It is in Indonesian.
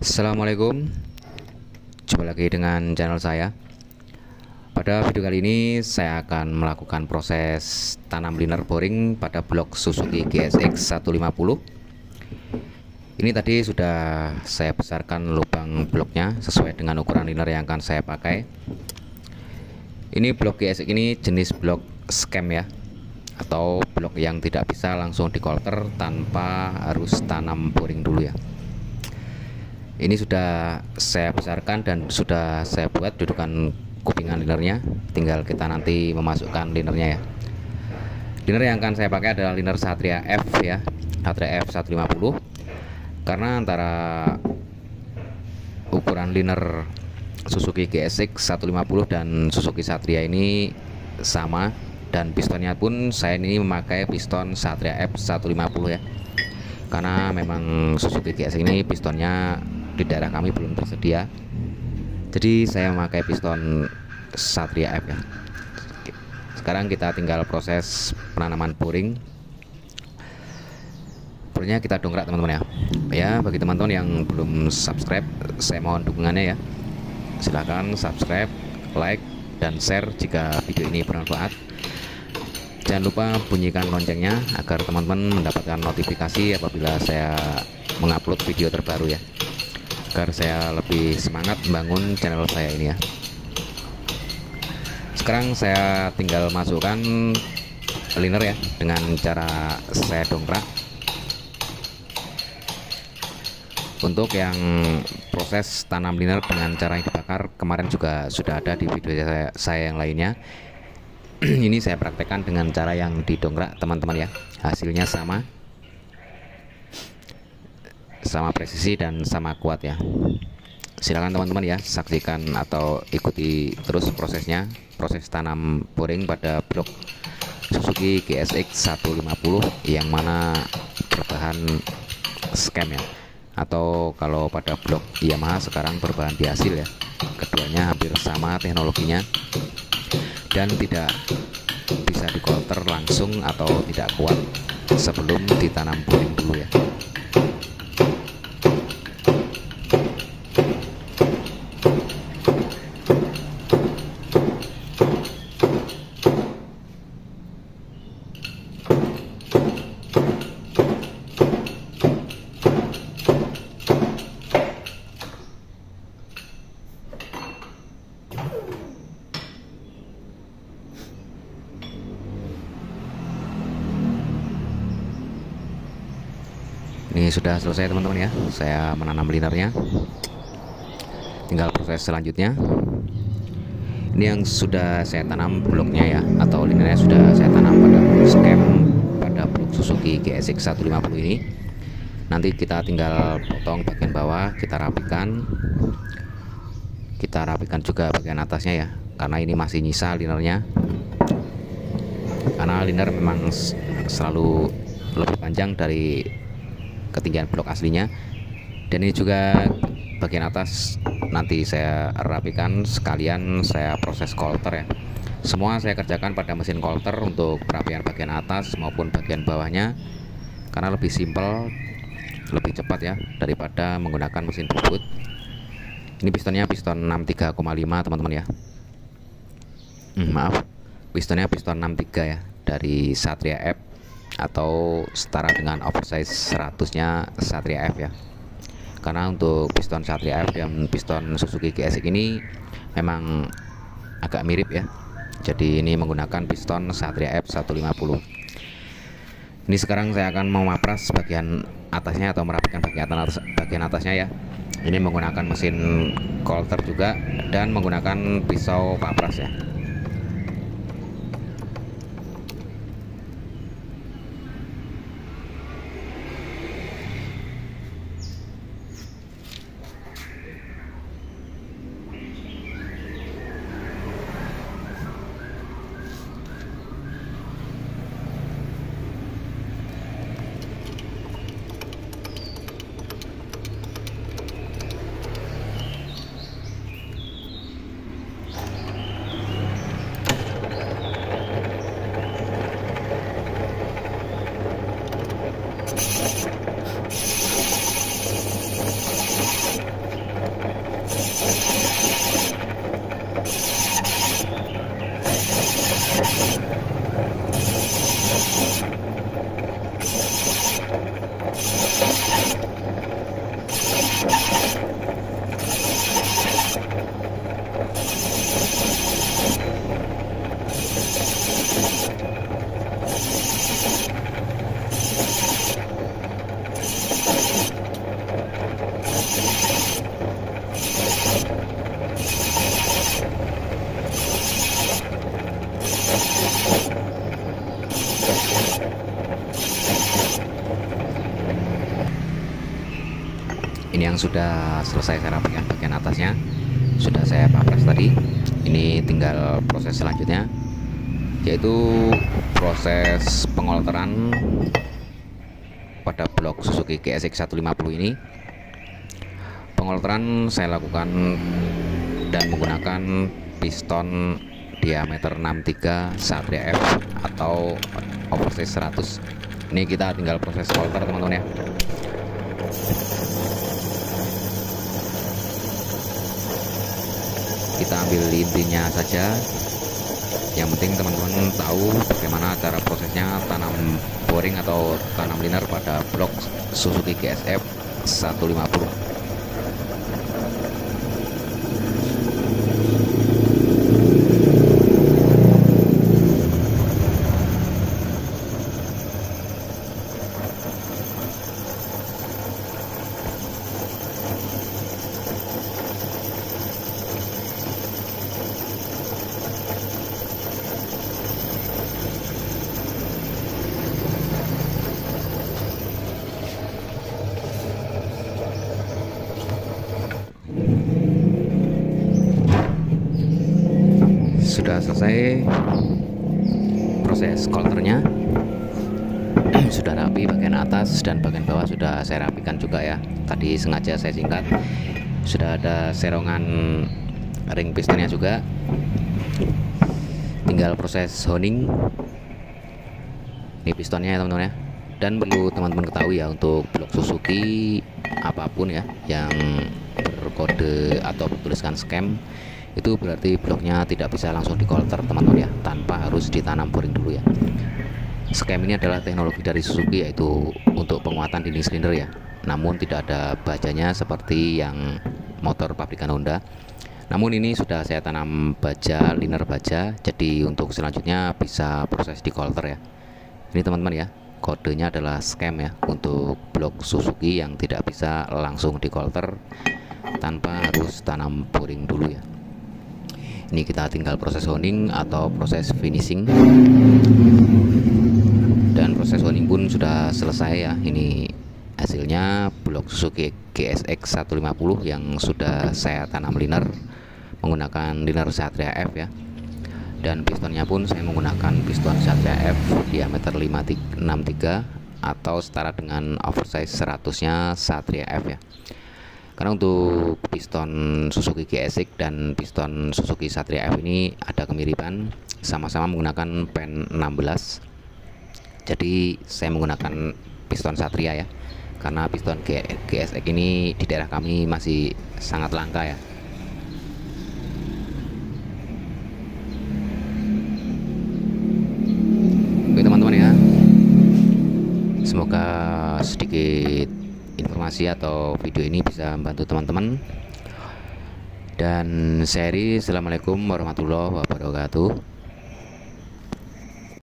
Assalamualaikum, jumpa lagi dengan channel saya. Pada video kali ini saya akan melakukan proses tanam liner boring pada blok Suzuki GSX 150. Ini tadi sudah saya besarkan lubang bloknya sesuai dengan ukuran liner yang akan saya pakai. Ini blok GSX ini jenis blok scam ya, atau blok yang tidak bisa langsung dikolter tanpa harus tanam boring dulu ya. Ini sudah saya besarkan dan sudah saya buat dudukan kupingan linernya, tinggal kita nanti memasukkan linernya ya. Liner yang akan saya pakai adalah liner Satria F ya, Satria F 150, karena antara ukuran liner Suzuki GSX 150 dan Suzuki Satria ini sama, dan pistonnya pun saya ini memakai piston Satria F 150 ya, karena memang Suzuki GSX ini pistonnya di daerah kami belum tersedia, jadi saya memakai piston Satria F ya. Sekarang kita tinggal proses penanaman boring. Boringnya kita dongkrak teman-teman ya. Ya, bagi teman-teman yang belum subscribe, saya mohon dukungannya ya. Silahkan subscribe, like, dan share jika video ini bermanfaat. Jangan lupa bunyikan loncengnya agar teman-teman mendapatkan notifikasi apabila saya mengupload video terbaru ya, agar saya lebih semangat membangun channel saya ini ya. Sekarang saya tinggal masukkan liner ya dengan cara saya dongkrak. Untuk yang proses tanam liner dengan cara yang dibakar kemarin juga sudah ada di video saya yang lainnya. Ini saya praktekkan dengan cara yang didongkrak teman-teman ya, hasilnya sama presisi dan sama kuat ya. Silakan teman-teman ya, saksikan atau ikuti terus prosesnya, proses tanam boring pada blok Suzuki GSX 150 yang mana berbahan scam ya, atau kalau pada blok Yamaha sekarang berbahan diasil ya. Keduanya hampir sama teknologinya dan tidak bisa dikolter langsung atau tidak kuat sebelum ditanam boring dulu ya. Ini sudah selesai teman-teman ya, saya menanam linernya. Tinggal proses selanjutnya. Ini yang sudah saya tanam bloknya ya, atau linernya sudah saya tanam pada blok scam pada blok Suzuki GSX 150 ini. Nanti kita tinggal potong bagian bawah, kita rapikan juga bagian atasnya ya, karena ini masih nyisa linernya. Karena liner memang selalu lebih panjang dari ketinggian blok aslinya, dan ini juga bagian atas nanti saya rapikan sekalian saya proses kolter ya. Semua saya kerjakan pada mesin kolter untuk perapian bagian atas maupun bagian bawahnya, karena lebih simpel, lebih cepat ya daripada menggunakan mesin bubut. Ini pistonnya piston 63,5 teman-teman ya. Maaf, pistonnya piston 63 ya, dari Satria F atau setara dengan oversize 100-nya Satria F ya. Karena untuk piston Satria F dan piston Suzuki GSX ini memang agak mirip ya. Jadi ini menggunakan piston Satria F 150. Ini sekarang saya akan memapras bagian atasnya atau merapikan bagian atasnya ya. Ini menggunakan mesin kolter juga dan menggunakan pisau papras ya. Ini yang sudah selesai saya rapikan bagian atasnya, sudah saya papres tadi. Ini tinggal proses selanjutnya, yaitu proses pengolteran pada blok Suzuki GSX 150 ini. Pengolteran saya lakukan dan menggunakan piston diameter 63 Satria F atau oversize 100. Ini kita tinggal proses olter, teman-teman ya. Kita ambil intinya saja. Yang penting teman-teman tahu bagaimana cara prosesnya tanam boring atau tanam liner pada blok Suzuki GSX 150. Sudah selesai proses kolternya, sudah rapi bagian atas dan bagian bawah sudah saya rapikan juga ya. Tadi sengaja saya singkat. Sudah ada serongan ring pistonnya juga, tinggal proses honing. Ini pistonnya ya teman-teman ya. Dan perlu teman-teman ketahui ya, untuk blok Suzuki apapun ya yang berkode atau bertuliskan scam, itu berarti bloknya tidak bisa langsung dikolter teman-teman ya, tanpa harus ditanam boring dulu ya. Scam ini adalah teknologi dari Suzuki, yaitu untuk penguatan dinding silinder ya, namun tidak ada bajanya seperti yang motor pabrikan Honda. Namun ini sudah saya tanam baja, liner baja, jadi untuk selanjutnya bisa proses dikolter ya. Ini teman-teman ya, kodenya adalah scam ya, untuk blok Suzuki yang tidak bisa langsung dikolter tanpa harus tanam boring dulu ya. Ini kita tinggal proses honing atau proses finishing, dan proses honing pun sudah selesai ya. Ini hasilnya blok Suzuki GSX 150 yang sudah saya tanam liner menggunakan liner Satria F ya. Dan pistonnya pun saya menggunakan piston Satria F diameter 63 atau setara dengan oversize 100-nya Satria F ya. Karena untuk piston Suzuki GSX dan piston Suzuki Satria F ini ada kemiripan, sama-sama menggunakan pen 16. Jadi saya menggunakan piston Satria ya, karena piston GSX ini di daerah kami masih sangat langka ya. Oke teman-teman ya, semoga sedikit informasi atau video ini bisa membantu teman-teman. Dan seri, assalamualaikum warahmatullahi wabarakatuh.